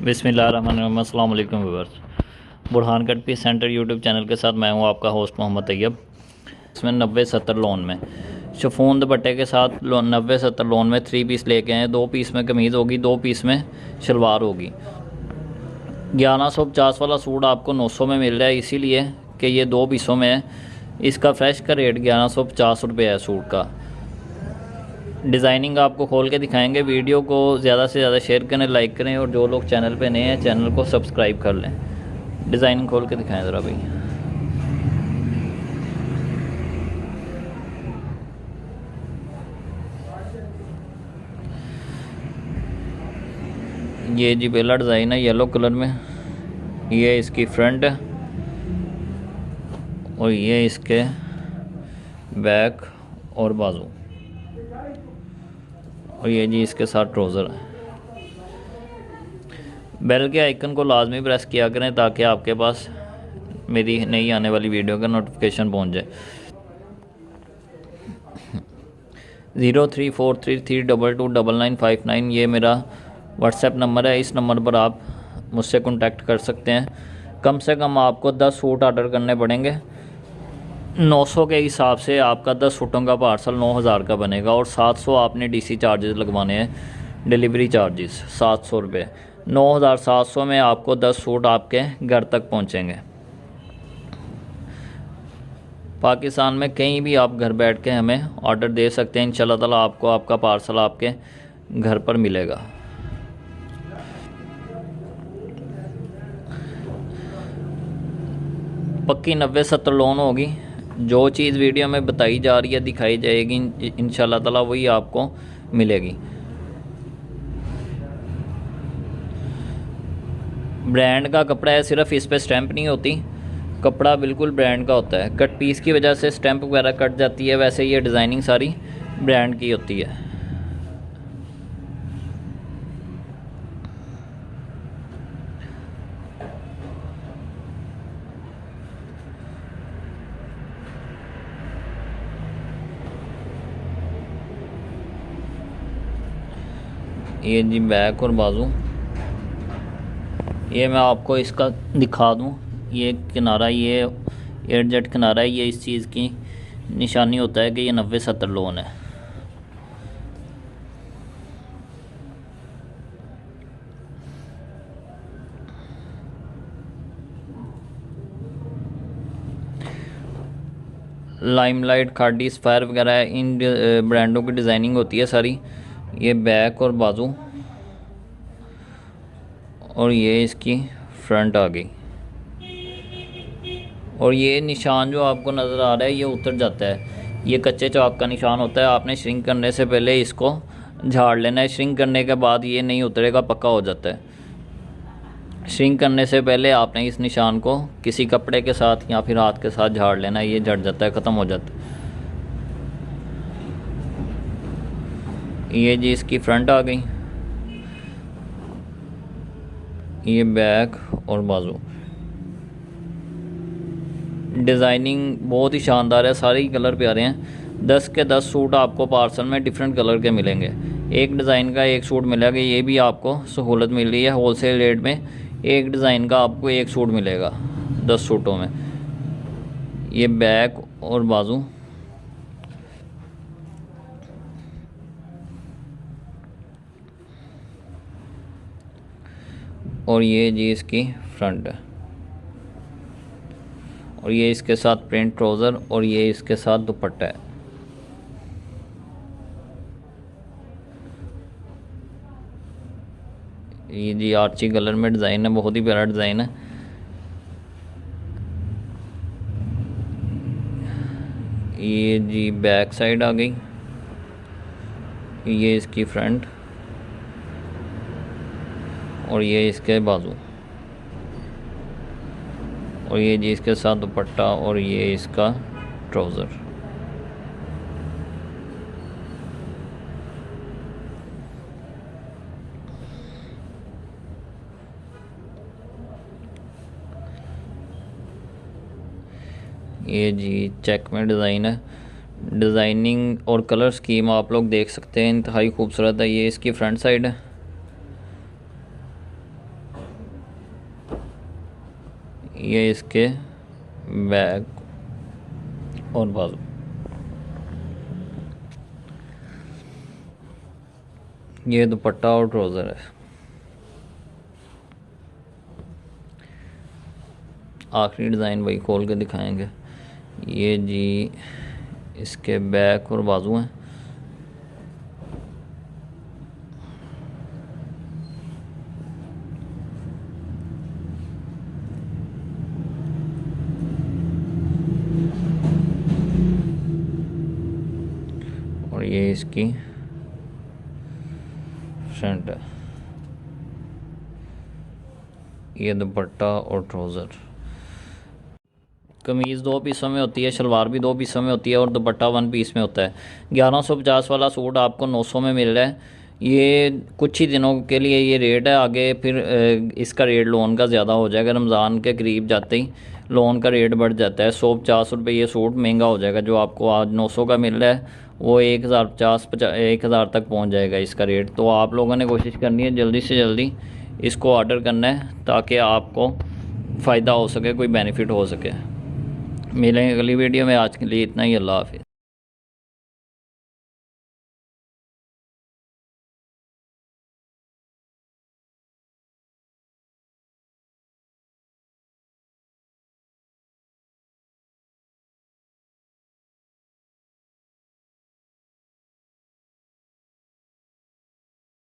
बिस्मिल्लाहिर्रहमानिर्रहीम। अस्सलाम वालेकुम viewers. Burhangarh peace centre YouTube channel के साथ मैं हूं आपका होस्ट मोहम्मद तैयब। इसमें 90-70 लोन में शिफॉन दुपट्टे के साथ 90-70 लोन में 3 पीस लेके आए। 2 पीस में कमीज़ होगी, 2 पीस में शलवार होगी। 1150 वाला सूट आपको 900 में मिल रहा है, इसीलिए कि ये 2 पीसों में है। इसका फ्रेश का रेट 1150 रुपये है सूट का। डिज़ाइनिंग आपको खोल के दिखाएंगे। वीडियो को ज़्यादा से ज़्यादा शेयर करें, लाइक करें, और जो लोग चैनल पे नए हैं चैनल को सब्सक्राइब कर लें। डिज़ाइनिंग खोल के दिखाएं ज़रा भाई। ये जी पहला डिज़ाइन है येलो कलर में। ये इसकी फ्रंट है और ये इसके बैक और बाजू, और ये जी इसके साथ ट्राउज़र है। बेल के आइकन को लाजमी प्रेस किया करें ताकि आपके पास मेरी नई आने वाली वीडियो का नोटिफिकेशन पहुंच जाए। 0343322959 ये मेरा व्हाट्सएप नंबर है। इस नंबर पर आप मुझसे कांटेक्ट कर सकते हैं। कम से कम आपको 10 सूट ऑर्डर करने पड़ेंगे। 900 के हिसाब से आपका 10 सूटों का पार्सल 9000 का बनेगा, और 700 आपने डीसी चार्जेस लगवाने हैं, डिलीवरी चार्जेस 700 रुपये। 9700 में आपको 10 सूट आपके घर तक पहुंचेंगे। पाकिस्तान में कहीं भी आप घर बैठ के हमें ऑर्डर दे सकते हैं। इंशाल्लाह ताला आपको आपका पार्सल आपके घर पर मिलेगा। पक्की 90-70 लोन होगी। जो चीज़ वीडियो में बताई जा रही है, दिखाई जाएगी, इंशाल्लाह ताला वही आपको मिलेगी। ब्रांड का कपड़ा है, सिर्फ इस पे स्टैंप नहीं होती, कपड़ा बिल्कुल ब्रांड का होता है। कट पीस की वजह से स्टैंप वगैरह कट जाती है, वैसे ये डिज़ाइनिंग सारी ब्रांड की होती है। ये जी बैक और बाजू, ये मैं आपको इसका दिखा दूं। ये किनारा, ये एडजस्ट किनारा है, ये इस चीज़ की निशानी होता है कि ये 90-70 लोन है। लाइमलाइट, खाडी, स्पायर वगैरह इन ब्रांडों की डिज़ाइनिंग होती है सारी। ये बैक और बाजू, और ये इसकी फ्रंट आ गई। और ये निशान जो आपको नज़र आ रहा है ये उतर जाता है। ये कच्चे चौक का निशान होता है। आपने श्रिंक करने से पहले इसको झाड़ लेना है। श्रिंक करने के बाद ये नहीं उतरेगा, पक्का हो जाता है। श्रिंक करने से पहले आपने इस निशान को किसी कपड़े के साथ या फिर हाथ के साथ झाड़ लेना है। ये झड़ जाता है, ख़त्म हो जाता है। ये जी इसकी फ्रंट आ गई। ये बैक और बाजू। डिज़ाइनिंग बहुत ही शानदार है, सारे ही कलर प्यारे हैं। 10 के 10 सूट आपको पार्सल में डिफरेंट कलर के मिलेंगे। एक डिज़ाइन का एक सूट मिलेगा, ये भी आपको सहूलत मिल रही है होलसेल रेट में। एक डिज़ाइन का आपको एक सूट मिलेगा 10 सूटों में। ये बैक और बाजू, और ये जी इसकी फ्रंट है, और ये इसके साथ प्रिंट ट्राउज़र, और ये इसके साथ दुपट्टा है। ये जी आर्ची कलर में डिज़ाइन है, बहुत ही प्यारा डिज़ाइन है। ये जी बैक साइड आ गई। ये इसकी फ्रंट, और ये इसके बाजू, और ये जी इसके साथ दुपट्टा, और ये इसका ट्राउज़र। ये जी चेक में डिज़ाइन है। डिज़ाइनिंग और कलर स्कीम आप लोग देख सकते हैं, इंतहाई खूबसूरत है। ये इसकी फ्रंट साइड है, ये इसके बैक और बाजू। ये दुपट्टा और ट्राउज़र है। आखिरी डिज़ाइन वही खोल के दिखाएंगे। ये जी इसके बैक और बाजू हैं। और ये इसकी फ्रंट है। ये दुपट्टा और ट्राउज़र। कमीज़ 2 पीसों में होती है, शलवार भी 2 पीसों में होती है और दुपट्टा 1 पीस में होता है। 1150 वाला सूट आपको 900 में मिल रहा है। ये कुछ ही दिनों के लिए ये रेट है, आगे फिर इसका रेट लोन का ज़्यादा हो जाएगा। रमज़ान के करीब जाते ही लोन का रेट बढ़ जाता है। 150 रुपये ये सूट महंगा हो जाएगा। जो आपको आज 900 का मिल रहा है वो 1000 तक पहुँच जाएगा इसका रेट। तो आप लोगों ने कोशिश करनी है जल्दी से जल्दी इसको ऑर्डर करना है ताकि आपको फ़ायदा हो सके, कोई बेनिफिट हो सके। मिलेंगे अगली वीडियो में। आज के लिए इतना ही। अल्लाह हाफिज़।